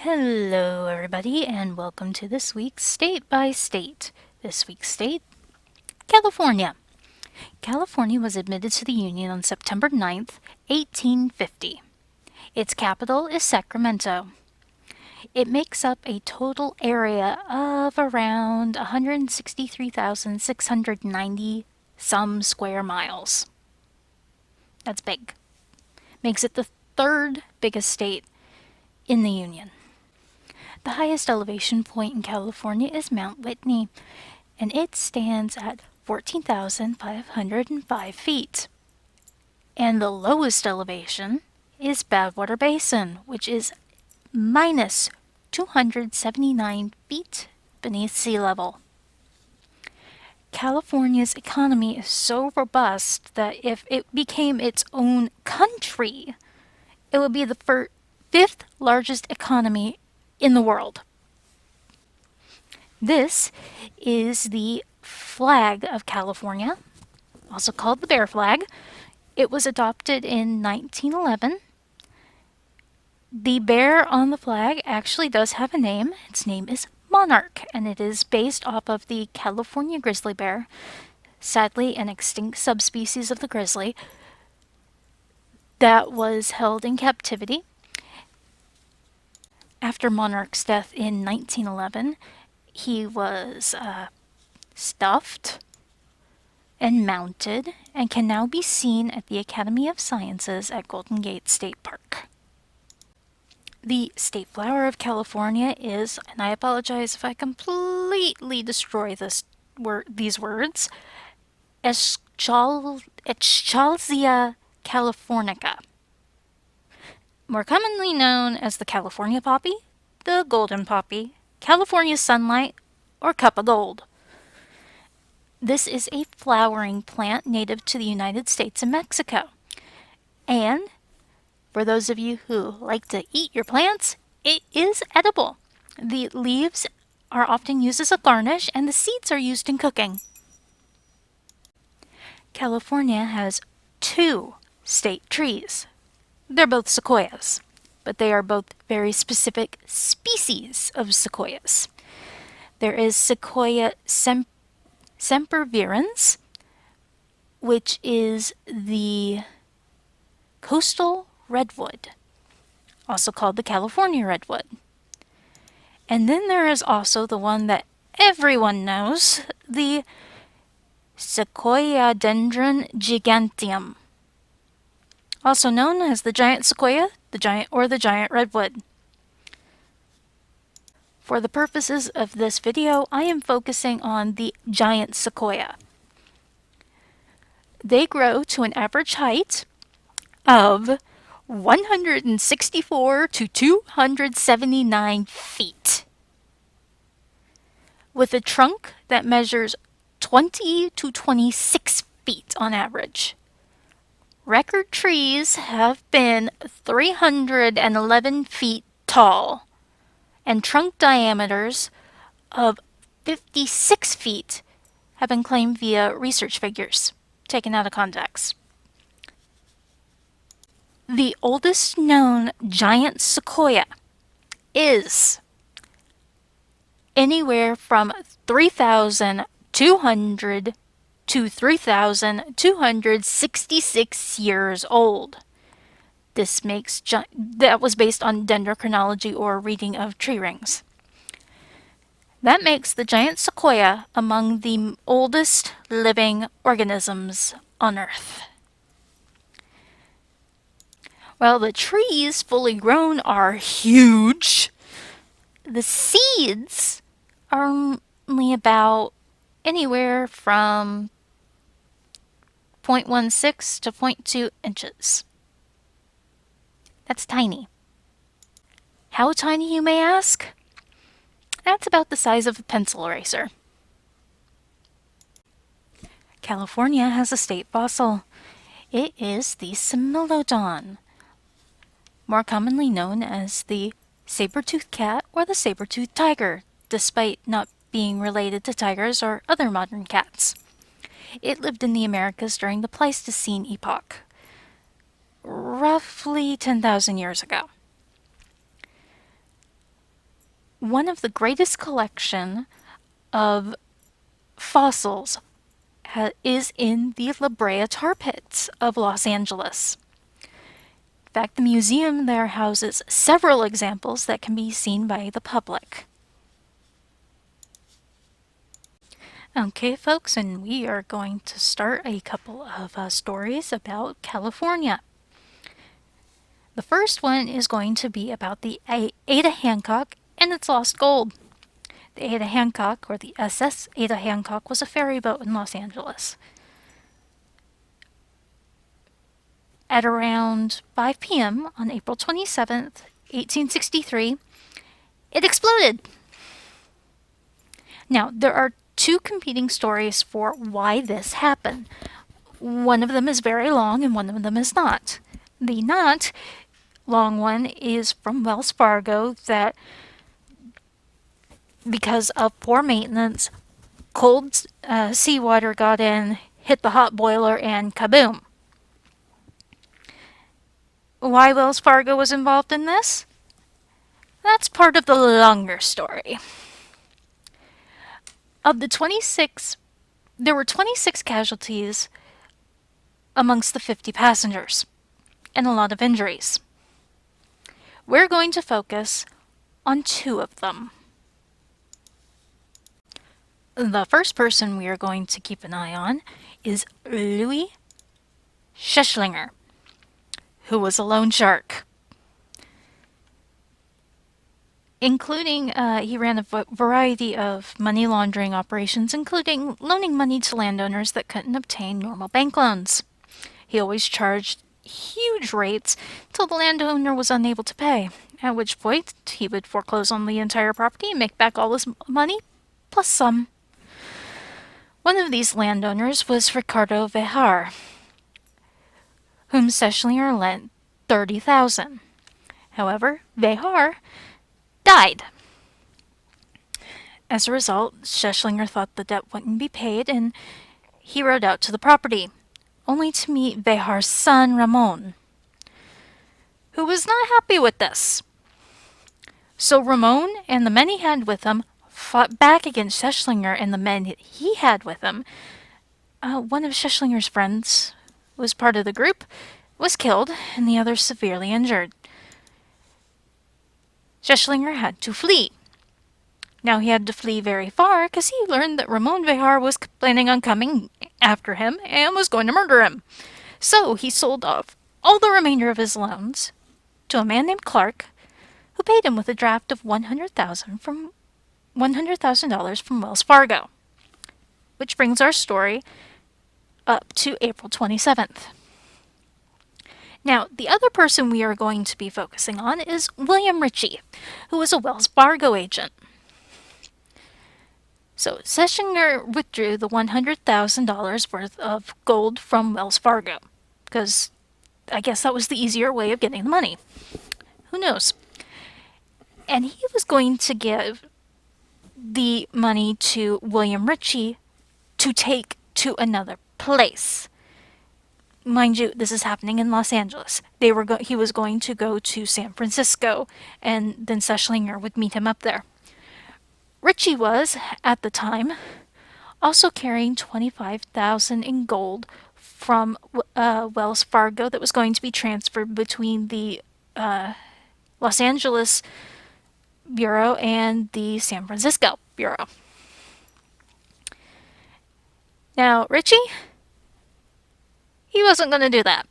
Hello, everybody, and welcome to this week's State by State. This week's state, California. California was admitted to the Union on September 9th, 1850. Its capital is Sacramento. It makes up a total area of around 163,690 some square miles. That's big. Makes it the third biggest state in the Union. The highest elevation point in California is Mount Whitney, and it stands at 14,505 feet. And the lowest elevation is Badwater Basin, which is minus 279 feet beneath sea level. California's economy is so robust that if it became its own country, it would be the fifth largest economy in the world. This is the flag of California, also called the bear flag. It was adopted in 1911. The bear on the flag actually does have a name. Its name is Monarch, and it is based off of the California grizzly bear, sadly an extinct subspecies of the grizzly that was held in captivity. After Monarch's death in 1911, he was stuffed and mounted and can now be seen at the Academy of Sciences at Golden Gate State Park. The state flower of California is, and I apologize if I completely destroy these words, Eschscholzia californica, more commonly known as the California poppy, the golden poppy, California sunlight, or cup of gold. This is a flowering plant native to the United States and Mexico. And for those of you who like to eat your plants, it is edible. The leaves are often used as a garnish, and the seeds are used in cooking. California has two state trees. They're both sequoias, but they are both very specific species of sequoias. There is Sequoia sempervirens, which is the coastal redwood, also called the California redwood. And then there is also the one that everyone knows, the Sequoiadendron giganteum, also known as the giant sequoia, the giant redwood. For the purposes of this video, I am focusing on the giant sequoia. They grow to an average height of 164 to 279 feet, with a trunk that measures 20 to 26 feet on average. Record trees have been 311 feet tall, and trunk diameters of 56 feet have been claimed via research figures taken out of context. The oldest known giant sequoia is anywhere from 3,200 to 3,266 years old. That was based on dendrochronology, or reading of tree rings. That makes the giant sequoia among the oldest living organisms on Earth. Well, the trees fully grown are huge. The seeds are only about anywhere from 0.16 to 0.2 inches. That's tiny. How tiny, you may ask? That's about the size of a pencil eraser. California has a state fossil. It is the Similodon, more commonly known as the saber-toothed cat or the saber-toothed tiger, despite not being related to tigers or other modern cats. It lived in the Americas during the Pleistocene epoch, roughly 10,000 years ago. one of the greatest collection of fossils is in the La Brea tar pits of Los Angeles. In fact, the museum there houses several examples that can be seen by the public. Okay, folks, and we are going to start a couple of stories about California. The first one is going to be about the Ada Hancock and its lost gold. The Ada Hancock, or the SS Ada Hancock, was a ferry boat in Los Angeles. At around 5 p.m. on April 27th, 1863, it exploded. Now, there are two competing stories for why this happened. One of them is very long and one of them is not. The not long one is from Wells Fargo, that because of poor maintenance, cold seawater got in, hit the hot boiler, and kaboom. Why Wells Fargo was involved in this? That's part of the longer story. Of the 26, there were 26 casualties amongst the 50 passengers, and a lot of injuries. We're going to focus on two of them. The first person we are going to keep an eye on is Louis Schechlinger, who was a loan shark. Including, he ran a variety of money laundering operations, including loaning money to landowners that couldn't obtain normal bank loans. He always charged huge rates till the landowner was unable to pay, at which point he would foreclose on the entire property and make back all his money, plus some. One of these landowners was Ricardo Vejar, whom Schechlinger lent $30,000. However, Vejar died. As a result, Schechlinger thought the debt wouldn't be paid, and he rode out to the property, only to meet Vejar's son, Ramon, who was not happy with this. So Ramon and the men he had with him fought back against Schechlinger and the men he had with him. One of Schechlinger's friends was part of the group, was killed, and the other severely injured. Schechlinger had to flee. Now he had to flee very far because he learned that Ramon Vejar was planning on coming after him and was going to murder him. So he sold off all the remainder of his loans to a man named Clark, who paid him with a draft of $100,000 from Wells Fargo. Which brings our story up to April 27th. Now, the other person we are going to be focusing on is William Ritchie, who was a Wells Fargo agent. So, Schechlinger withdrew the $100,000 worth of gold from Wells Fargo, because I guess that was the easier way of getting the money. Who knows? And he was going to give the money to William Ritchie to take to another place. Mind you, this is happening in Los Angeles. He was going to go to San Francisco, and then Schechlinger would meet him up there. Ritchie was, at the time, also carrying $25,000 in gold from Wells Fargo that was going to be transferred between the Los Angeles Bureau and the San Francisco Bureau. Now, Ritchie, he wasn't going to do that.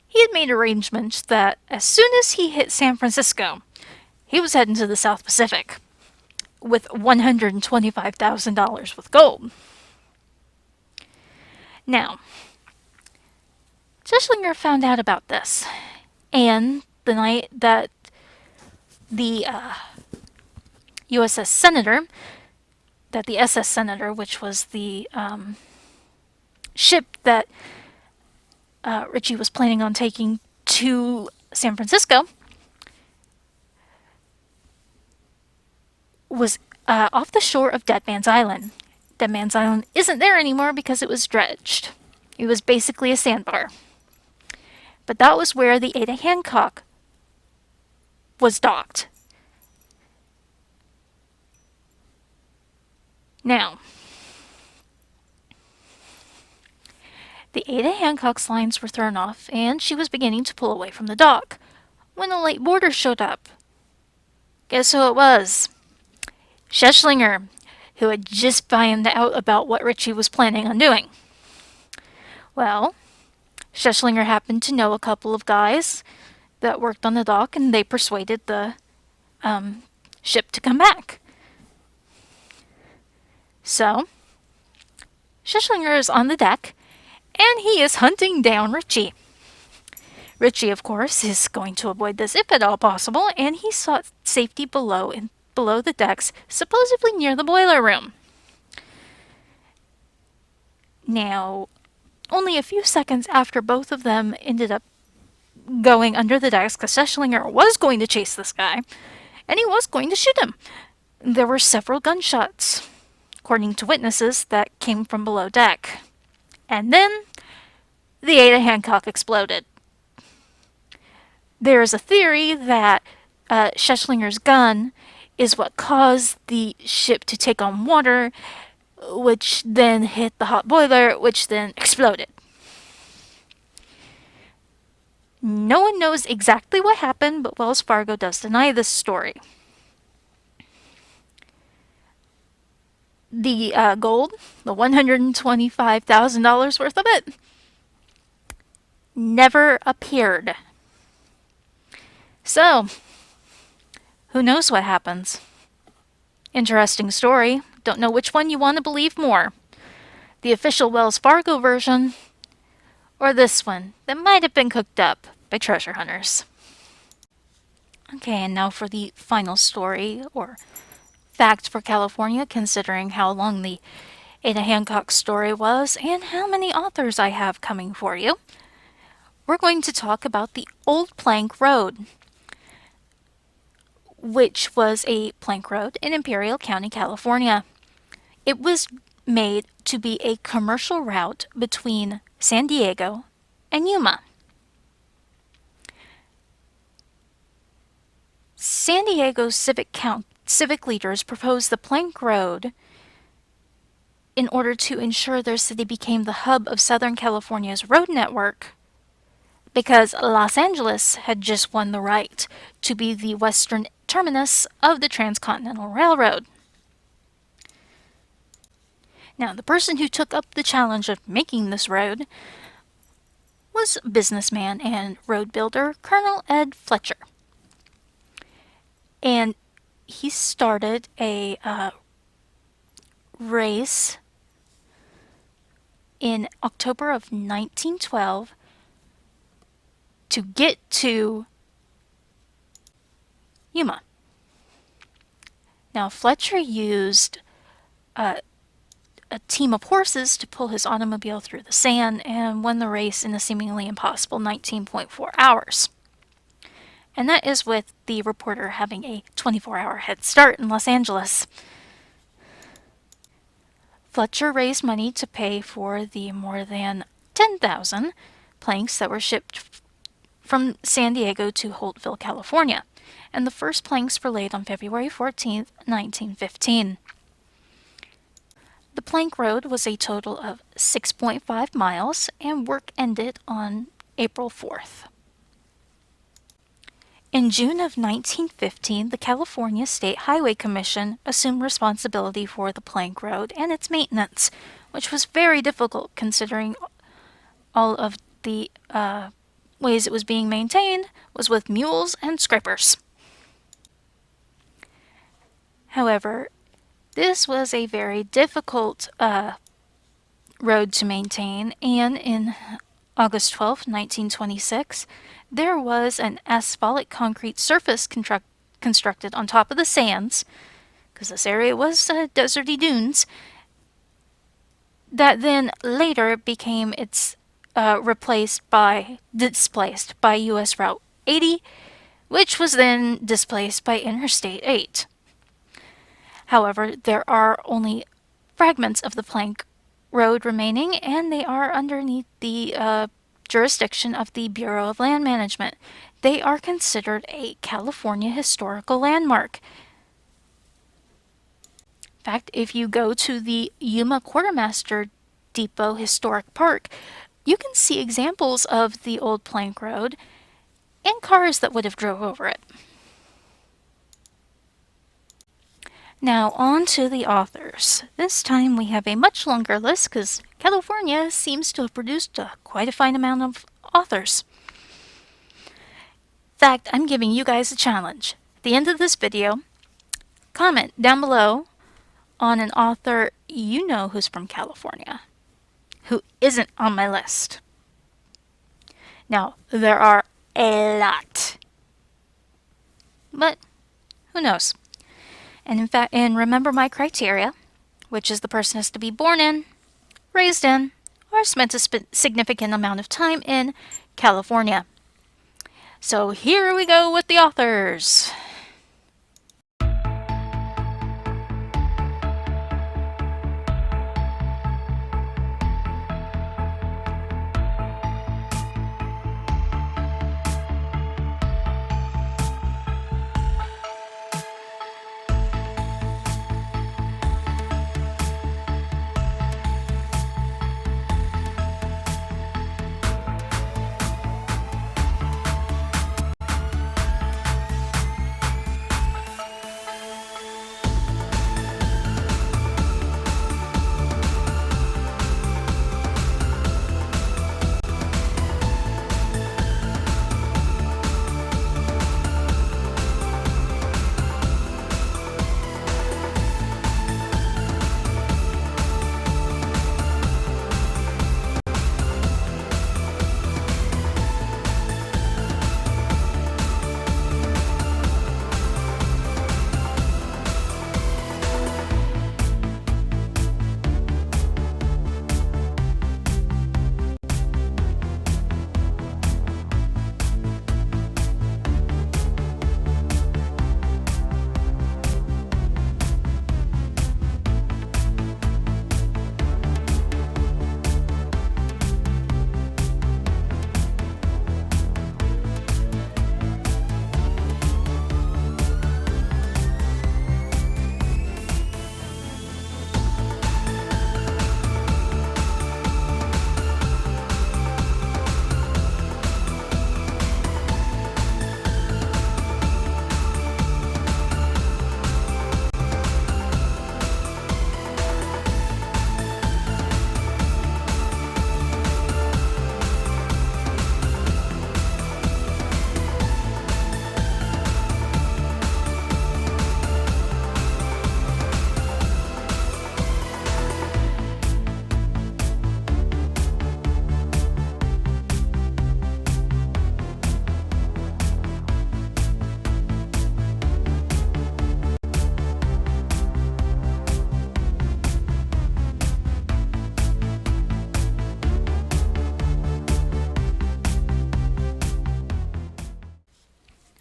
He had made arrangements that as soon as he hit San Francisco, he was heading to the South Pacific with $125,000 with gold. Now, Schechlinger found out about this, and the night that the SS Senator, which was the ship that Ritchie was planning on taking to San Francisco, was off the shore of Dead Man's Island. Dead Man's Island isn't there anymore because it was dredged. It was basically a sandbar. But that was where the Ada Hancock was docked. Now, the Ada Hancock's lines were thrown off, and she was beginning to pull away from the dock when a late boarder showed up. Guess who it was? Schechlinger, who had just found out about what Richie was planning on doing. Well, Schechlinger happened to know a couple of guys that worked on the dock, and they persuaded the ship to come back. So, Schechlinger is on the deck, and he is hunting down Richie. Richie, of course, is going to avoid this if at all possible, and he sought safety below the decks, supposedly near the boiler room. Now, only a few seconds after both of them ended up going under the decks, because Schechlinger was going to chase this guy, and he was going to shoot him. There were several gunshots, according to witnesses, that came from below deck. And then the Ada Hancock exploded. There is a theory that Schechlinger's gun is what caused the ship to take on water, which then hit the hot boiler, which then exploded. No one knows exactly what happened, but Wells Fargo does deny this story. The gold, the $125,000 worth of it, never appeared. So, who knows what happens? Interesting story. Don't know which one you want to believe more. The official Wells Fargo version, or this one that might have been cooked up by treasure hunters. Okay, and now for the final story, or fact for California, considering how long the Ada Hancock story was and how many authors I have coming for you. We're going to talk about the Old Plank Road, which was a plank road in Imperial County, California. It was made to be a commercial route between San Diego and Yuma. San Diego's civic leaders proposed the plank road in order to ensure their city became the hub of Southern California's road network, because Los Angeles had just won the right to be the western terminus of the Transcontinental Railroad. Now, the person who took up the challenge of making this road was businessman and road builder Colonel Ed Fletcher. And he started a race in October of 1912 to get to Yuma. Now, Fletcher used a team of horses to pull his automobile through the sand and won the race in a seemingly impossible 19.4 hours. And that is with the reporter having a 24-hour head start in Los Angeles. Fletcher raised money to pay for the more than 10,000 planks that were shipped from San Diego to Holtville, California, and the first planks were laid on February 14, 1915. The plank road was a total of 6.5 miles, and work ended on April 4th. In June of 1915, the California State Highway Commission assumed responsibility for the plank road and its maintenance, which was very difficult considering all of the ways it was being maintained was with mules and scrapers. However, this was a very difficult road to maintain, and in August 12, 1926, there was an asphalt concrete surface constructed on top of the sands, because this area was deserty dunes, that then later became displaced by U.S. Route 80, which was then displaced by Interstate 8. However, there are only fragments of the plank road remaining, and they are underneath the jurisdiction of the Bureau of Land Management. They are considered a California historical landmark. fact, if you go to the Yuma Quartermaster Depot Historic Park, you can see examples of the old plank road and cars that would have drove over it. Now on to the authors. This time we have a much longer list because California seems to have produced quite a fine amount of authors. In fact, I'm giving you guys a challenge. At the end of this video, comment down below on an author you know who's from California, who isn't on my list. Now, there are a lot, but who knows? And in fact, and remember my criteria, which is the person has to be born in, raised in, or spent a significant amount of time in California. So here we go with the authors.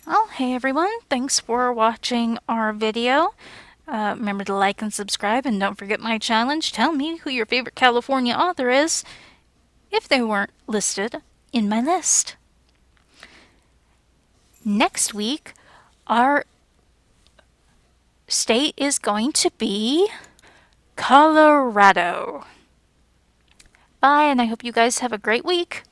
Well, hey everyone, thanks for watching our video. Remember to like and subscribe, and don't forget my challenge. Tell me who your favorite California author is if they weren't listed in my list. Next week, our state is going to be Colorado. Bye, and I hope you guys have a great week.